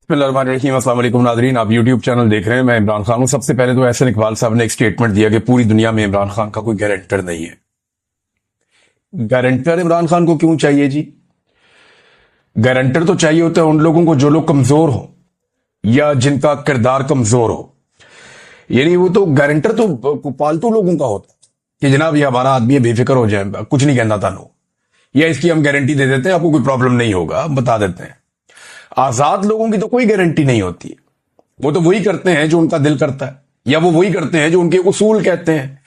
बिस्मिल्लाहिर्रहमानिर्रहीम। अस्सलाम वालेकुम नाज़रीन, आप यूट्यूब चैनल देख रहे हैं। मैं इमरान खान हूं। सबसे पहले तो एहसन इकबाल साहब ने एक स्टेटमेंट दिया कि पूरी दुनिया में इमरान खान का कोई गारंटर नहीं है। गारंटर इमरान खान को क्यों चाहिए जी? गारंटर तो चाहिए होता है उन लोगों को जो लोग कमजोर हो या जिनका किरदार कमजोर हो। यानी वो तो गारंटर तो पालतू लोगों का होता है कि जनाब ये हमारा आदमी है, बेफिक्र हो जाए, कुछ नहीं कहना था, या इसकी हम गारंटी दे देते हैं, आपको कोई प्रॉब्लम नहीं होगा, हम बता देते हैं। आजाद लोगों की तो कोई गारंटी नहीं होती है। वो तो वही करते हैं जो उनका दिल करता है, या वो वही करते हैं जो उनके उसूल कहते हैं।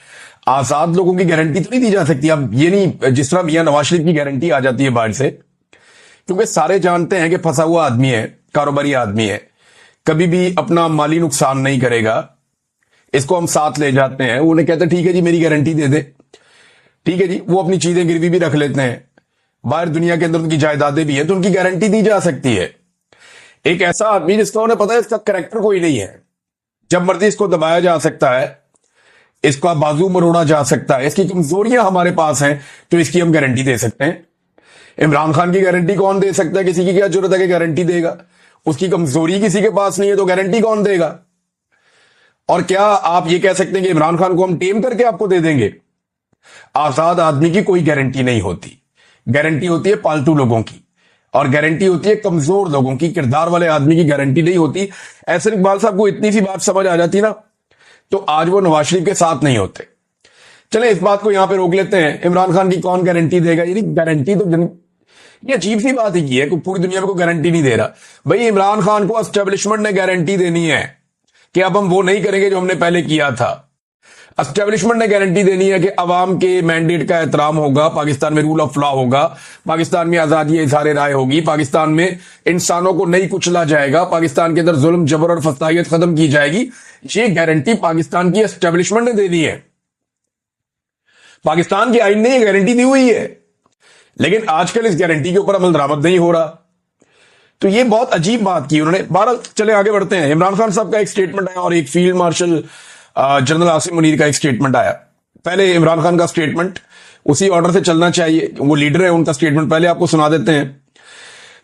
आजाद लोगों की गारंटी तो नहीं दी जा सकती। अब ये नहीं जिस तरह मियां नवाज शरीफ की गारंटी आ जाती है बाहर से, क्योंकि सारे जानते हैं कि फंसा हुआ आदमी है, कारोबारी आदमी है, कभी भी अपना माली नुकसान नहीं करेगा। इसको हम साथ ले जाते हैं, वो उन्हें कहते हैं ठीक है जी मेरी गारंटी दे दे, ठीक है जी। वो अपनी चीजें गिरवी भी रख लेते हैं, बाहर दुनिया के अंदर उनकी जायदादें भी हैं, तो उनकी गारंटी दी जा सकती है। एक ऐसा आदमी जिसका उन्हें पता है इसका करैक्टर कोई नहीं है, जब मर्जी इसको दबाया जा सकता है, इसका बाजू मरोड़ा जा सकता है, इसकी कमजोरियां हमारे पास हैं, तो इसकी हम गारंटी दे सकते हैं। इमरान खान की गारंटी कौन दे सकता है? किसी की क्या जरूरत है कि गारंटी देगा? उसकी कमजोरी किसी के पास नहीं है, तो गारंटी कौन देगा? और क्या आप ये कह सकते हैं कि इमरान खान को हम टेम करके आपको दे देंगे? आजाद आदमी की कोई गारंटी नहीं होती। गारंटी होती है पालतू लोगों की, और गारंटी होती है कमजोर लोगों की। किरदार वाले आदमी की गारंटी नहीं होती। ऐसे इकबाल साहब को इतनी सी बात समझ आ जाती ना, तो आज वो नवाज शरीफ के साथ नहीं होते। चले इस बात को यहां पे रोक लेते हैं। इमरान खान की कौन गारंटी देगा? यानी गारंटी तो ये अजीब सी बात ही है कि पूरी दुनिया में कोई गारंटी नहीं दे रहा। भाई इमरान खान को एस्टेब्लिशमेंट ने गारंटी देनी है कि अब हम वो नहीं करेंगे जो हमने पहले किया था। एस्टेब्लिशमेंट ने गारंटी देनी है कि अवाम के मैंडेट का एहतराम होगा, पाकिस्तान में रूल ऑफ लॉ होगा, पाकिस्तान में आजादी इज़हार राय होगी, पाकिस्तान में इंसानों को नहीं कुचला जाएगा, पाकिस्तान के अंदर जुल्म जबर और फसाहियत खत्म की जाएगी। ये गारंटी पाकिस्तान की एस्टेब्लिशमेंट ने दे दी है। पाकिस्तान के आईन ने यह गारंटी दी हुई है, लेकिन आजकल इस गारंटी के ऊपर अमल दरामद नहीं हो रहा। तो ये बहुत अजीब बात की उन्होंने। 12 चले आगे बढ़ते हैं। इमरान खान साहब का एक स्टेटमेंट आया और एक field marshal general Asim Munir का एक स्टेटमेंट आया। पहले इमरान खान का स्टेटमेंट, उसी ऑर्डर से चलना चाहिए, वो लीडर है, उनका स्टेटमेंट पहले आपको सुना देते हैं।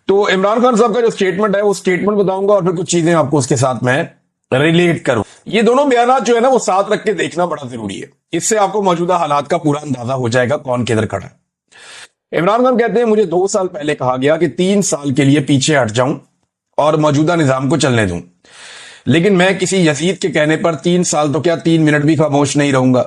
तो इमरान खान साहब का जो स्टेटमेंट है वो स्टेटमेंट बताऊंगा और फिर कुछ चीजें आपको उसके साथ में रिलेट करूं। ये दोनों बयान जो है ना वो साथ रख के देखना बड़ा जरूरी है। इससे आपको मौजूदा हालात का पूरा अंदाजा हो जाएगा कौन किधर खड़ा है। इमरान खान कहते हैं मुझे 2 साल पहले कहा गया कि 3 साल के लिए पीछे हट जाऊं और मौजूदा निजाम को चलने दूं, लेकिन मैं किसी यजीद के कहने पर 3 साल तो क्या 3 मिनट भी खामोश नहीं रहूंगा।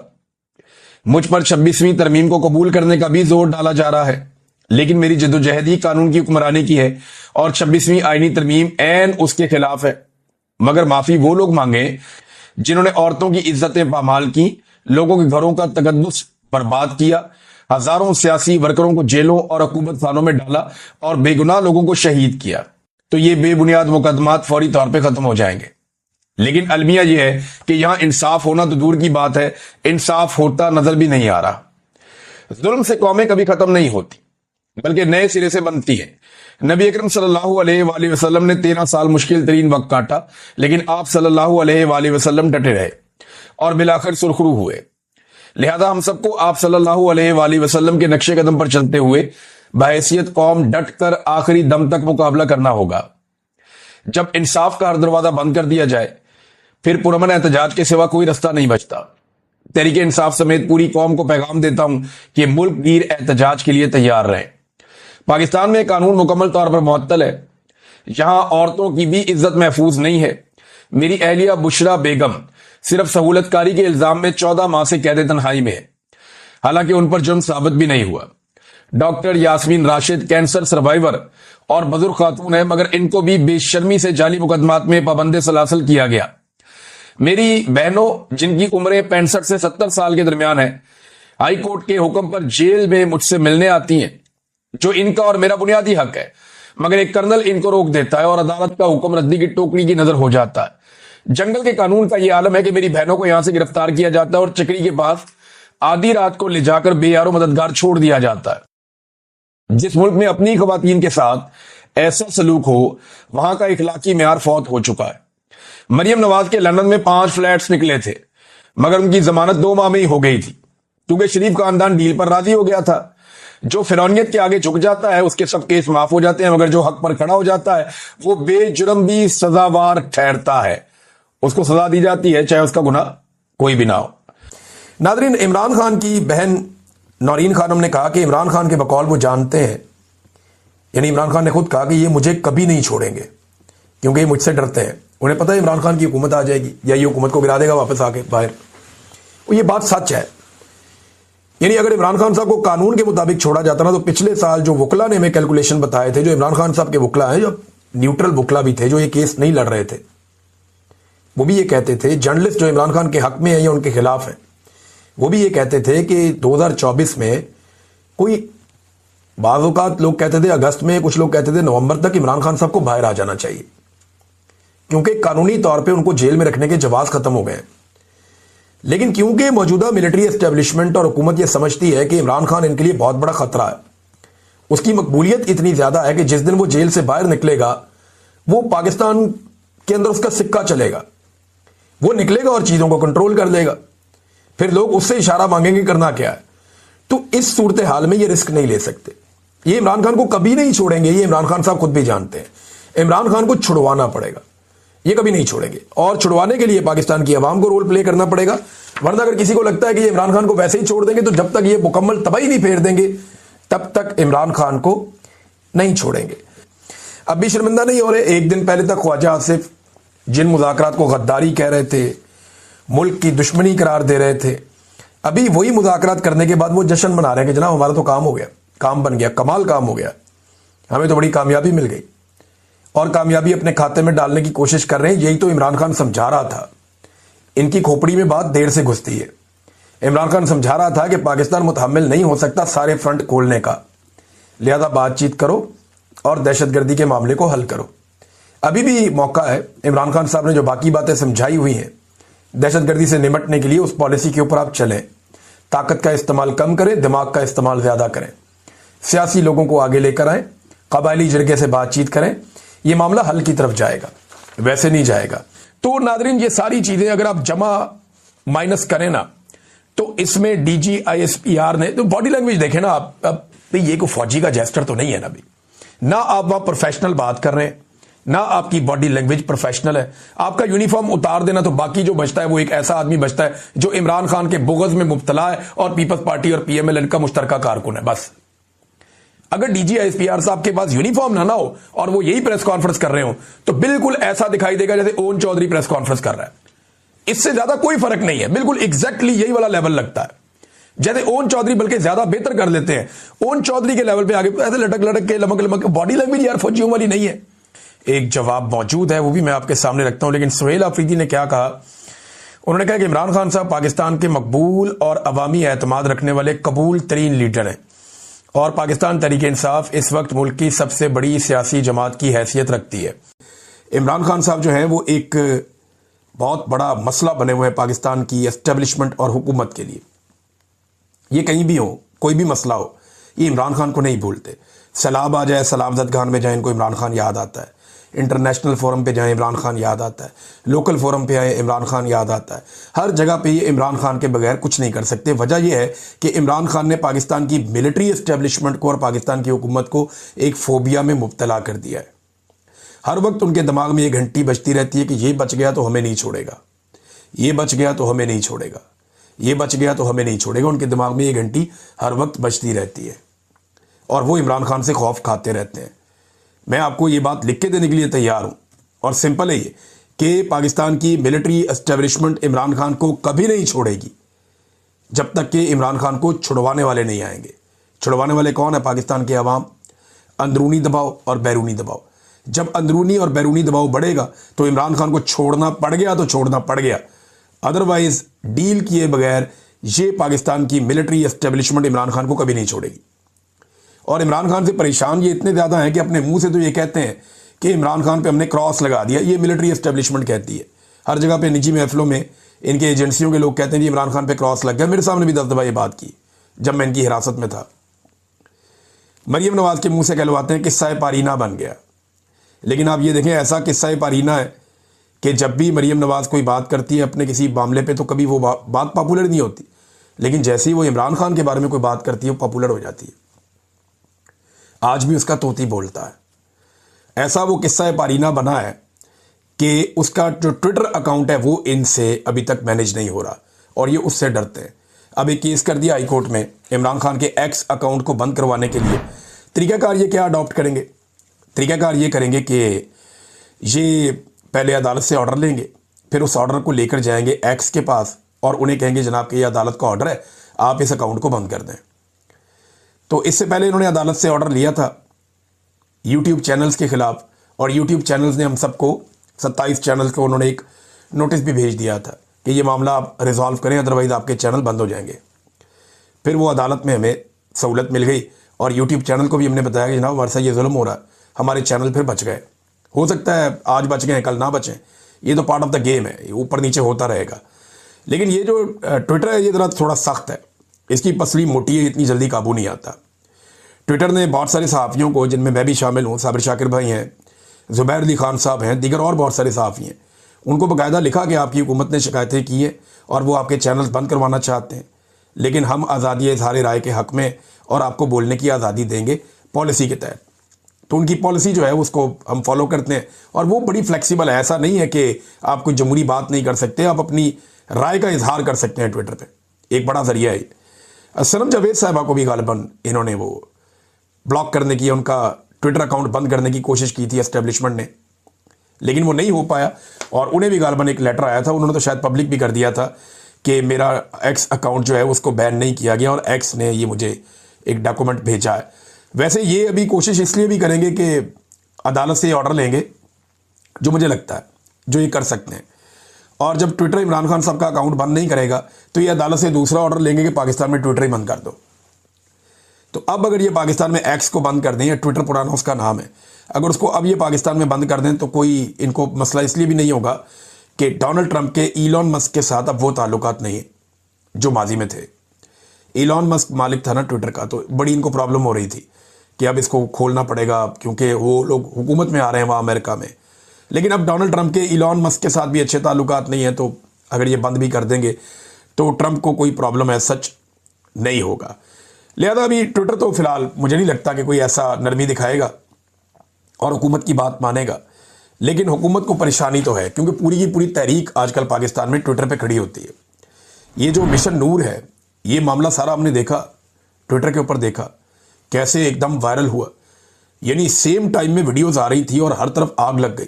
मुझ पर 26वीं तरमीम को कबूल करने का भी जोर डाला जा रहा है, लेकिन मेरी जद्दोजहद ही कानून की हुक्मरानी की है और 26वीं आईनी तरमीम ऐन उसके खिलाफ है। मगर माफी वो लोग मांगे जिन्होंने औरतों की इज्जतें पामाल की, लोगों के घरों का तकद्दुस बर्बाद किया, हजारों सियासी वर्करों को जेलों और हुकूमत खानों में डाला और बेगुनाह लोगों को शहीद किया। तो ये बेबुनियाद मुकदमात फौरी तौर पर खत्म हो जाएंगे। लेकिन अलमिया यह है कि यहां इंसाफ होना तो दूर की बात है, इंसाफ होता नजर भी नहीं आ रहा। जुल्म से कौमें कभी खत्म नहीं होती, बल्कि नए सिरे से बनती है। नबी अकरम सल्लल्लाहु अलैहि वसल्लम ने 13 साल मुश्किल तरीन वक्त काटा, लेकिन आप सल्लल्लाहु अलैहि वसल्लम डटे रहे और बिलाखिर सुरखरू हुए। लिहाजा हम सबको आप सल्लल्लाहु अलैहि वसल्लम के नक्शे कदम पर चलते हुए बहैसियत कौम डट कर आखिरी दम तक मुकाबला करना होगा। जब इंसाफ का हर दरवाजा बंद कर दिया जाए, फिर पुरअमन एहतजाज के सिवा कोई रास्ता नहीं बचता। तहरीक इंसाफ समेत पूरी कौम को पैगाम देता हूं कि मुल्क गिर एहतजाज के लिए तैयार रहें। पाकिस्तान में कानून मुकम्मल तौर पर मुअत्तल है, यहां औरतों की भी इज्जत महफूज नहीं है। मेरी अहलिया बुशरा बेगम सिर्फ सहूलतकारी के इल्जाम में 14 माह से कैद तन्हाई में है, हालांकि उन पर जुर्म साबित भी नहीं हुआ। Doctor Yasmin Rashid cancer survivor और बुजुर्ग खातून है, मगर इनको भी बेशर्मी से जाली मुकदमात में पाबंद सलासल किया गया। मेरी बहनों जिनकी उम्रें 65 से 70 साल के दरमियान है, हाई कोर्ट के हुक्म पर जेल में मुझसे मिलने आती हैं, जो इनका और मेरा बुनियादी हक है, मगर एक कर्नल इनको रोक देता है और अदालत का हुक्म रद्दी की टोकरी की नजर हो जाता है। जंगल के कानून का यह आलम है कि मेरी बहनों को यहां से गिरफ्तार किया जाता है और चक्री के पास आधी रात को ले जाकर बेयारो मददगार छोड़ दिया जाता है। जिस मुल्क में अपनी खवातीन के साथ ऐसा सलूक हो, वहां का इखलाकी मेयार फौत हो चुका है। मरियम नवाज के लंदन में 5 फ्लैट्स निकले थे, मगर उनकी जमानत 2 माह में ही हो गई थी, क्योंकि शरीफ खानदान डील पर राजी हो गया था। जो फिरौनियत के आगे झुक जाता है उसके सब केस माफ हो जाते हैं, मगर जो हक पर खड़ा हो जाता है वो बेजुर्म भी सजावार ठहरता है, उसको सजा दी जाती है चाहे उसका गुनाह कोई भी ना हो। नादरीन, इमरान खान की बहन नौरीन खानम ने कहा कि इमरान खान के बकौल वो जानते हैं, यानी इमरान खान ने खुद कहा कि ये मुझे कभी नहीं छोड़ेंगे क्योंकि ये मुझसे डरते हैं। उन्हें पता है इमरान खान की हुकूमत आ जाएगी या ये हुकूमत को गिरा देगा वापस आके बाहर। ये बात सच है। यानी अगर इमरान खान साहब को कानून के मुताबिक छोड़ा जाता ना, तो पिछले साल जो वकला ने हमें कैलकुलेशन बताए थे, जो इमरान खान साहब के वकला हैं, जो न्यूट्रल वकला भी थे, जो ये केस नहीं लड़ रहे थे, वो भी ये कहते थे, जर्नलिस्ट जो इमरान खान के हक में है या उनके खिलाफ है, वो भी ये कहते थे कि 2024 में कोई बाज़ औक़ात लोग कहते थे अगस्त में, कुछ लोग कहते थे नवंबर तक इमरान खान साहब को बाहर आ जाना चाहिए क्योंकि कानूनी तौर पे उनको जेल में रखने के जवाब खत्म हो गए। लेकिन क्योंकि मौजूदा मिलिट्री एस्टेब्लिशमेंट और हुकूमत यह समझती है कि इमरान खान इनके लिए बहुत बड़ा खतरा है, उसकी मकबूलियत इतनी ज्यादा है कि जिस दिन वो जेल से बाहर निकलेगा वो पाकिस्तान के अंदर उसका सिक्का चलेगा, वो निकलेगा और चीजों को कंट्रोल कर लेगा, फिर लोग उससे इशारा मांगेंगे करना क्या है। तो इस सूरत हाल में ये रिस्क नहीं ले सकते, ये इमरान खान को कभी नहीं छोड़ेंगे, ये इमरान खान साहब खुद भी जानते हैं। इमरान खान को छुड़वाना पड़ेगा, ये कभी नहीं छोड़ेंगे, और छुड़वाने के लिए पाकिस्तान की आवाम को रोल प्ले करना पड़ेगा। वरना अगर किसी को लगता है कि ये इमरान खान को वैसे ही छोड़ देंगे, तो जब तक ये मुकम्मल तबाही नहीं फेर देंगे तब तक इमरान खान को नहीं छोड़ेंगे। अब भी शर्मिंदा नहीं हो रहे। एक दिन पहले तक ख्वाजा आसिफ जिन मुज़ाकरात को गद्दारी कह रहे थे, मुल्क की दुश्मनी करार दे रहे थे, अभी वही मुज़ाकरात करने के बाद वो जश्न मना रहे हैं कि जनाब हमारा तो काम हो गया, काम बन गया, कमाल काम हो गया, हमें तो बड़ी कामयाबी मिल गई, और कामयाबी अपने खाते में डालने की कोशिश कर रहे हैं। यही तो इमरान खान समझा रहा था। इनकी खोपड़ी में बात देर से घुसती है। इमरान खान समझा रहा था कि पाकिस्तान मुतहम्मिल नहीं हो सकता सारे फ्रंट खोलने का, लिहाजा बातचीत करो और दहशतगर्दी के मामले को हल करो। अभी भी मौका है। इमरान खान साहब ने जो बाकी बातें समझाई हुई हैं दहशतगर्दी से निपटने के लिए, उस पॉलिसी के ऊपर आप चलें। ताकत का इस्तेमाल कम करें, दिमाग का इस्तेमाल ज्यादा करें, सियासी लोगों को आगे लेकर आए, कबायली जरगे से बातचीत करें, ये मामला हल की तरफ जाएगा, वैसे नहीं जाएगा। तो नादरीन, ये सारी चीजें अगर आप जमा माइनस करें ना, तो इसमें DGISPR ने, तो बॉडी लैंग्वेज देखें ना आप, अब ये कोई फौजी का जेस्टर तो नहीं है ना, भी ना आप वहां प्रोफेशनल बात कर रहे हैं, ना आपकी बॉडी लैंग्वेज प्रोफेशनल है। आपका यूनिफॉर्म उतार देना तो बाकी जो बचता है वो एक ऐसा आदमी बचता है जो इमरान खान के बुग़्ज़ में मुब्तला है और पीपल्स पार्टी और PMLN का मुश्तरका कारकुन है, बस। अगर DGISPR साहब के पास यूनिफॉर्म ना हो और वो यही प्रेस कॉन्फ्रेंस कर रहे हो, तो बिल्कुल ऐसा दिखाई देगा जैसे ओन चौधरी प्रेस कॉन्फ्रेंस कर रहा है। इससे ज्यादा कोई फर्क नहीं है, बिल्कुल एग्जैक्टली यही वाला लेवल लगता है। जैसे ओन चौधरी बल्कि ज्यादा बेहतर कर लेते हैं, ओन चौधरी के लेवल पे आगे ऐसे लटक लटक के लमक लमक, बॉडी लैंग्वेज यार फौजियों वाली नहीं है। एक जवाब मौजूद है, वो भी मैं आपके सामने रखता हूं। लेकिन सुहेल अफरीदी ने क्या कहा, उन्होंने कहा कि इमरान खान साहब पाकिस्तान के मकबूल और अवामी एतमाद रखने वाले कबूल तरीन लीडर हैं, और पाकिस्तान तहरीक-ए-इंसाफ इस वक्त मुल्क की सबसे बड़ी सियासी जमात की हैसियत रखती है। इमरान खान साहब जो हैं वो एक बहुत बड़ा मसला बने हुए हैं पाकिस्तान की एस्टेब्लिशमेंट और हुकूमत के लिए। ये कहीं भी हो, कोई भी मसला हो, ये इमरान खान को नहीं भूलते। सैलाब आ जाए, सलामत खान में जाए, इनको इमरान खान याद आता है। इंटरनेशनल फोरम पे जाए, इमरान खान याद आता है। लोकल फोरम पे आए, इमरान खान याद आता है। हर जगह पे ये इमरान खान के बगैर कुछ नहीं कर सकते। वजह यह है कि इमरान खान ने पाकिस्तान की मिलिट्री एस्टेब्लिशमेंट को और पाकिस्तान की हुकूमत को एक फोबिया में मुब्तला कर दिया है। हर वक्त उनके दिमाग में ये घंटी बजती रहती है कि ये बच गया तो हमें नहीं छोड़ेगा, ये बच गया तो हमें नहीं छोड़ेगा, ये बच गया तो हमें नहीं छोड़ेगा। उनके दिमाग में ये घंटी हर वक्त बजती रहती है और वो इमरान खान से खौफ खाते रहते हैं। मैं आपको ये बात लिख के देने के लिए तैयार हूं, और सिंपल है ये कि पाकिस्तान की मिलिट्री एस्टेब्लिशमेंट इमरान खान को कभी नहीं छोड़ेगी जब तक कि इमरान खान को छुड़वाने वाले नहीं आएंगे। छुड़वाने वाले कौन है? पाकिस्तान के अवाम। अंदरूनी दबाव और बैरूनी दबाव। जब अंदरूनी और बैरूनी दबाव बढ़ेगा तो इमरान खान को छोड़ना पड़ गया तो छोड़ना पड़ गया, अदरवाइज डील किए बगैर ये पाकिस्तान की मिलिट्री एस्टेब्लिशमेंट इमरान खान को कभी नहीं छोड़ेगी। और इमरान खान से परेशान ये इतने ज़्यादा हैं कि अपने मुंह से तो ये कहते हैं कि इमरान खान पे हमने क्रॉस लगा दिया। ये मिलिट्री एस्टेब्लिशमेंट कहती है। हर जगह पे निजी महफिलों में इनके एजेंसियों के लोग कहते हैं जी इमरान खान पे क्रॉस लग गया। मेरे सामने भी 10 दफ़ा ये बात की जब मैं इनकी हिरासत में था। मरियम नवाज के मुंह से कहलवाते हैं किस्सा पारीना बन गया। लेकिन आप ये देखें, ऐसा किस्सा पारीना है कि जब भी मरियम नवाज कोई बात करती है अपने किसी मामले पे तो कभी वो बात पॉपुलर नहीं होती, लेकिन जैसे ही वो इमरान खान के बारे में कोई बात करती है वो पॉपुलर हो जाती है। आज भी उसका तोती बोलता है। ऐसा वो किस्सा पारीना बना है कि उसका जो ट्विटर अकाउंट है वो इनसे अभी तक मैनेज नहीं हो रहा और ये उससे डरते हैं। अब एक केस कर दिया हाई कोर्ट में इमरान खान के एक्स अकाउंट को बंद करवाने के लिए। तरीकाकार ये क्या अडॉप्ट करेंगे? तरीकाकार ये करेंगे कि ये पहले अदालत से ऑर्डर लेंगे, फिर उस ऑर्डर को लेकर जाएंगे एक्स के पास और उन्हें कहेंगे जनाब कि ये अदालत का ऑर्डर है, आप इस अकाउंट को बंद कर दें। तो इससे पहले इन्होंने अदालत से ऑर्डर लिया था यूट्यूब चैनल्स के खिलाफ और यूट्यूब चैनल्स ने हम सबको 27 चैनल्स को उन्होंने एक नोटिस भी भेज दिया था कि ये मामला आप रिजॉल्व करें, अदरवाइज आपके चैनल बंद हो जाएंगे। फिर वो अदालत में हमें सहूलत मिल गई और यूट्यूब चैनल को भी हमने बताया कि जनाब हमारे साथ ये जुल्म हो रहा है, हमारे चैनल फिर बच गए। हो सकता है आज बच गए कल ना बचें, ये तो पार्ट ऑफ द गेम है, ऊपर नीचे होता रहेगा। लेकिन ये जो ट्विटर है ये ज़रा थोड़ा सख्त है, इसकी पसली मोटी है, इतनी जल्दी काबू नहीं आता। ट्विटर ने बहुत सारे सहाफ़ियों को, जिनमें मैं भी शामिल हूँ, साबिर शाकिर भाई हैं, ज़ुबैर अली खान साहब हैं, दीगर और बहुत सारे सहाफ़ी हैं, उनको बाकायदा लिखा कि आपकी हुकूमत ने शिकायतें की हैं और वो आपके चैनल बंद करवाना चाहते हैं, लेकिन हम आज़ादी इज़हार राय के हक़ में और आपको बोलने की आज़ादी देंगे पॉलिसी के तहत। तो उनकी पॉलिसी जो है उसको हम फॉलो करते हैं और वो बड़ी फ्लेक्सिबल है। ऐसा नहीं है कि आप कोई जमहूरी बात नहीं कर सकते, आप अपनी राय का इजहार कर सकते हैं ट्विटर पे। एक बड़ा ज़रिया है। सनम जावेद साहिबा को भी गालिबन इन्होंने वो ब्लॉक करने की, उनका ट्विटर अकाउंट बंद करने की कोशिश की थी एस्टेब्लिशमेंट ने, लेकिन वो नहीं हो पाया और उन्हें भी गालिबन एक लेटर आया था, उन्होंने तो शायद पब्लिक भी कर दिया था कि मेरा एक्स अकाउंट जो है उसको बैन नहीं किया गया और एक्स ने ये मुझे एक डॉक्यूमेंट भेजा है। वैसे ये अभी कोशिश इसलिए भी करेंगे कि अदालत से ऑर्डर लेंगे, जो मुझे लगता है जो ये कर सकते हैं। और जब ट्विटर इमरान खान साहब का अकाउंट बंद नहीं करेगा तो ये अदालत से दूसरा ऑर्डर लेंगे कि पाकिस्तान में ट्विटर ही बंद कर दो। तो अब अगर ये पाकिस्तान में एक्स को बंद कर दें, या ट्विटर पुराना उसका नाम है, अगर उसको अब ये पाकिस्तान में बंद कर दें तो कोई इनको मसला इसलिए भी नहीं होगा कि डोनाल्ड ट्रंप के इलॉन मस्क के साथ अब वो ताल्लुकात नहीं है जो माजी में थे। इलॉन मस्क मालिक था ना ट्विटर का, तो बड़ी इनको प्रॉब्लम हो रही थी कि अब इसको खोलना पड़ेगा क्योंकि वो लोग हुकूमत में आ रहे हैं वहाँ अमेरिका में। लेकिन अब डोनाल्ड ट्रंप के इलॉन मस्क के साथ भी अच्छे ताल्लुकात नहीं है, तो अगर ये बंद भी कर देंगे तो ट्रंप को कोई प्रॉब्लम है सच नहीं होगा। लिहाजा अभी ट्विटर तो फिलहाल मुझे नहीं लगता कि कोई ऐसा नरमी दिखाएगा और हुकूमत की बात मानेगा, लेकिन हुकूमत को परेशानी तो है क्योंकि पूरी की पूरी तहरीक आजकल पाकिस्तान में ट्विटर पे खड़ी होती है। ये जो मिशन नूर है, ये मामला सारा हमने देखा, ट्विटर के ऊपर देखा कैसे एकदम वायरल हुआ, यानी सेम टाइम में वीडियोस आ रही थी और हर तरफ आग लग गई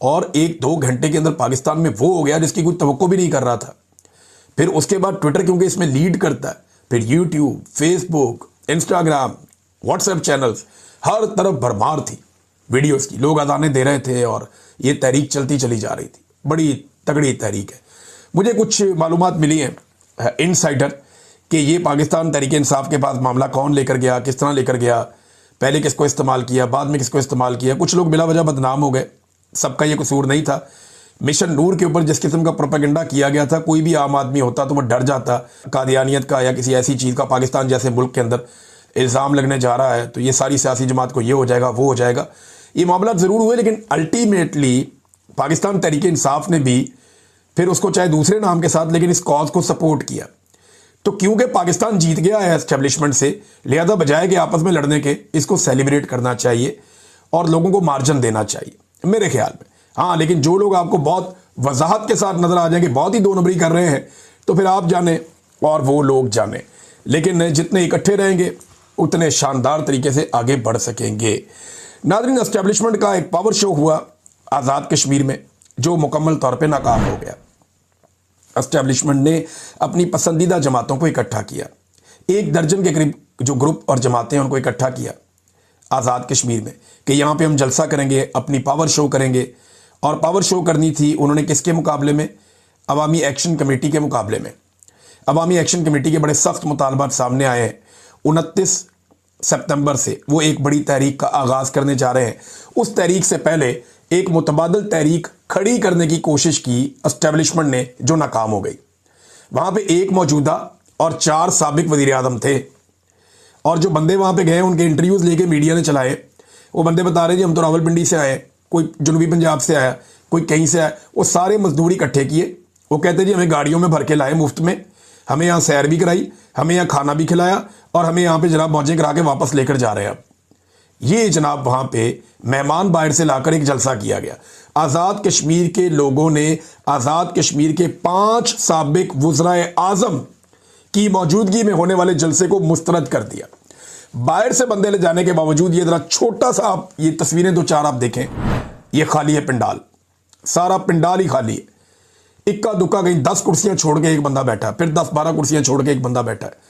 और 1-2 घंटे के अंदर पाकिस्तान में वो हो गया जिसकी कोई तवक्को भी नहीं कर रहा था। फिर उसके बाद ट्विटर क्योंकि इसमें लीड करता है, फिर YouTube, Facebook, Instagram, WhatsApp channels, हर तरफ भरमार थी वीडियोस की, लोग अजानें दे रहे थे और ये तहरीक चलती चली जा रही थी। बड़ी तगड़ी तहरीक है। मुझे कुछ मालूमात मिली हैं इनसाइडर कि ये पाकिस्तान तहरीक इंसाफ के पास मामला कौन लेकर गया, किस तरह लेकर गया, पहले किसको इस्तेमाल किया, बाद में किसको इस्तेमाल किया। कुछ लोग बिला वजह बदनाम हो गए, सबका ये कसूर नहीं था। मिशन नूर के ऊपर जिस किस्म का प्रोपेगेंडा किया गया था, कोई भी आम आदमी होता तो वो डर जाता। कादियानियत का या किसी ऐसी चीज़ का पाकिस्तान जैसे मुल्क के अंदर इल्ज़ाम लगने जा रहा है तो ये सारी सियासी जमात को ये हो जाएगा वो हो जाएगा। ये मामला ज़रूर हुए, लेकिन अल्टीमेटली पाकिस्तान तहरीक इंसाफ ने भी फिर उसको चाहे दूसरे नाम के साथ, लेकिन इस कॉज को सपोर्ट किया। तो क्योंकि पाकिस्तान जीत गया है एस्टेब्लिशमेंट से, लिहाजा बजाय कि आपस में लड़ने के इसको सेलिब्रेट करना चाहिए और लोगों को मार्जिन देना चाहिए मेरे ख्याल में। हाँ, लेकिन जो लोग आपको बहुत वजाहत के साथ नजर आ जाएंगे, बहुत ही 2 नंबरी कर रहे हैं, तो फिर आप जाने और वो लोग जाने। लेकिन जितने इकट्ठे रहेंगे उतने शानदार तरीके से आगे बढ़ सकेंगे। नाज़रीन, एस्टेब्लिशमेंट का एक पावर शो हुआ आज़ाद कश्मीर में जो मुकम्मल तौर पे नाकाम हो गया। एस्टेब्लिशमेंट ने अपनी पसंदीदा जमातों को इकट्ठा किया, 1 दर्जन के करीब जो ग्रुप और जमातें उनको इकट्ठा किया आज़ाद कश्मीर में कि यहाँ पे हम जलसा करेंगे, अपनी पावर शो करेंगे। और पावर शो करनी थी उन्होंने किसके मुकाबले में? अवामी एक्शन कमेटी के मुकाबले में। अवामी एक्शन कमेटी के बड़े सख्त मुतालबात सामने आए हैं। 29 सितंबर से वो एक बड़ी तहरीक का आगाज़ करने जा रहे हैं। उस तहरीक से पहले एक मुतबादल तहरीक खड़ी करने की कोशिश की एस्टेब्लिशमेंट ने, जो नाकाम हो गई। वहाँ पे 1 मौजूदा और 4 साबिक वज़ीर आज़म थे और जो बंदे वहाँ पे गए उनके इंटरव्यूज़ लेके मीडिया ने चलाए। वो बंदे बता रहे जी हम तो रावलपिंडी से आए, कोई जनूबी पंजाब से आया, कोई कहीं से आया। वो सारे मजदूर इकट्ठे किए। वो कहते जी हमें गाड़ियों में भर के लाए मुफ्त में, हमें यहाँ सैर भी कराई, हमें यहाँ खाना भी खिलाया और हमें यहाँ पे जनाब मौजें करा के वापस लेकर जा रहे हैं। अब ये जनाब वहां पे मेहमान बाहर से लाकर एक जलसा किया गया। आज़ाद कश्मीर के लोगों ने आज़ाद कश्मीर के 5 साबिक वज़राए आज़म की मौजूदगी में होने वाले जलसे को मुस्तरद कर दिया। बाहर से बंदे ले जाने के बावजूद ये जरा छोटा सा आप ये तस्वीरें 2-4 आप देखें, ये खाली है पंडाल, सारा पंडाल ही खाली है। इक्का दुक्का कहीं 10 कुर्सियां छोड़ के एक बंदा बैठा है, फिर 10-12 कुर्सियां छोड़ के एक बंदा बैठा है।